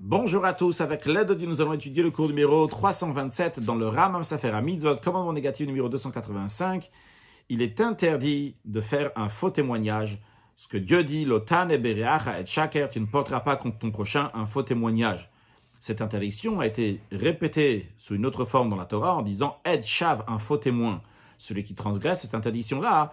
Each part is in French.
Bonjour à tous, avec l'aide de Dieu, nous allons étudier le cours numéro 327 dans le Rambam Sefer HaMitzvot, commandement négatif numéro 285. Il est interdit de faire un faux témoignage. Ce que Dieu dit, Lotan et Bereacha et Shaker, tu ne porteras pas contre ton prochain un faux témoignage. Cette interdiction a été répétée sous une autre forme dans la Torah en disant Ed Shav, un faux témoin. Celui qui transgresse cette interdiction-là,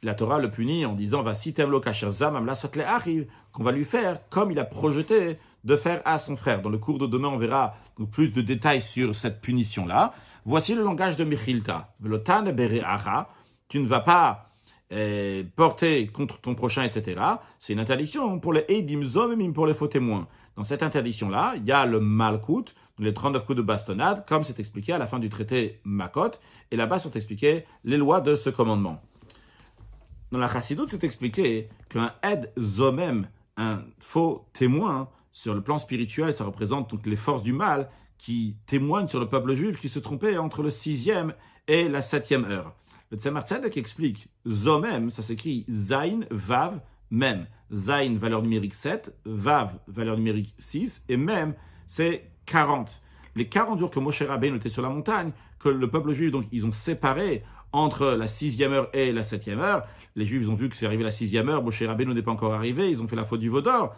la Torah le punit en disant Vasitem lo kasher zamam lasot le'achiv, qu'on va lui faire comme il a projeté de faire à son frère. Dans le cours de demain, on verra plus de détails sur cette punition-là. Voici le langage de Mechilta. Velotan bere'acha, tu ne vas pas porter contre ton prochain, etc. C'est une interdiction pour les eidim zomim, pour les faux témoins. Dans cette interdiction-là, il y a le malkout, les 39 coups de bastonnade, comme c'est expliqué à la fin du traité Makot, et là-bas sont expliquées les lois de ce commandement. Dans la Chassidoute, c'est expliqué qu'un ed zomem, un faux témoin, sur le plan spirituel, ça représente donc les forces du mal qui témoignent sur le peuple juif qui se trompait entre le 6e et la 7e heure. Le Tzemar Tzedek explique zomem, ça s'écrit zain, vav, mem. Zain, valeur numérique 7, vav, valeur numérique 6, et mem, c'est 40. Les 40 jours que Moshe Rabbeinu était sur la montagne, que le peuple juif, donc, ils ont séparé entre la 6e heure et la 7e heure. Les Juifs ils ont vu que c'est arrivé la 6e heure, Moshe Rabbeinu n'est pas encore arrivé, ils ont fait la faute du veau d'or.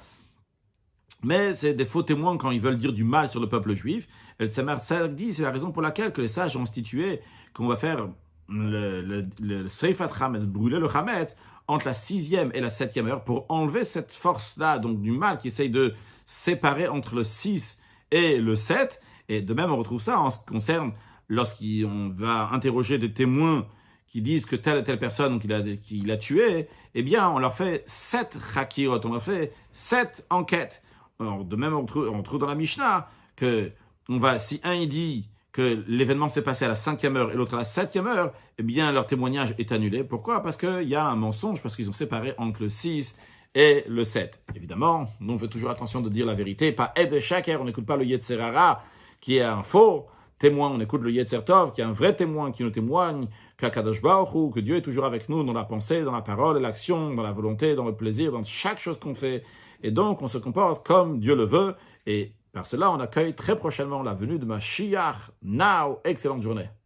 Mais c'est des faux témoins quand ils veulent dire du mal sur le peuple juif. Et le Tzemar Tzedek dit, c'est la raison pour laquelle que les sages ont institué qu'on va faire le Seifat Chametz, brûler le Chametz, entre la 6e et la 7e heure pour enlever cette force-là, donc du mal qui essaye de séparer entre le 6 et le 7. Et de même, on retrouve ça en ce qui concerne lorsqu'on va interroger des témoins qui disent que telle et telle personne qu'il a tué, eh bien, on leur fait 7 chakirot, on leur fait 7 enquêtes. Alors, de même, on trouve dans la Mishnah que si un il dit que l'événement s'est passé à la 5e heure et l'autre à la 7e heure, eh bien, leur témoignage est annulé. Pourquoi ? Parce qu'il y a un mensonge, parce qu'ils ont séparé entre le 6 et le 7. Évidemment, nous, on fait toujours attention de dire la vérité, pas Ed Shaker, on n'écoute pas le Yetzer Hara, qui est un faux témoin, on écoute le Yetzer Tov, qui est un vrai témoin, qui nous témoigne qu'Akadosh Baruch Hu, que Dieu est toujours avec nous dans la pensée, dans la parole et l'action, dans la volonté, dans le plaisir, dans chaque chose qu'on fait. Et donc, on se comporte comme Dieu le veut. Et par cela, on accueille très prochainement la venue de Mashiach. Now, excellente journée.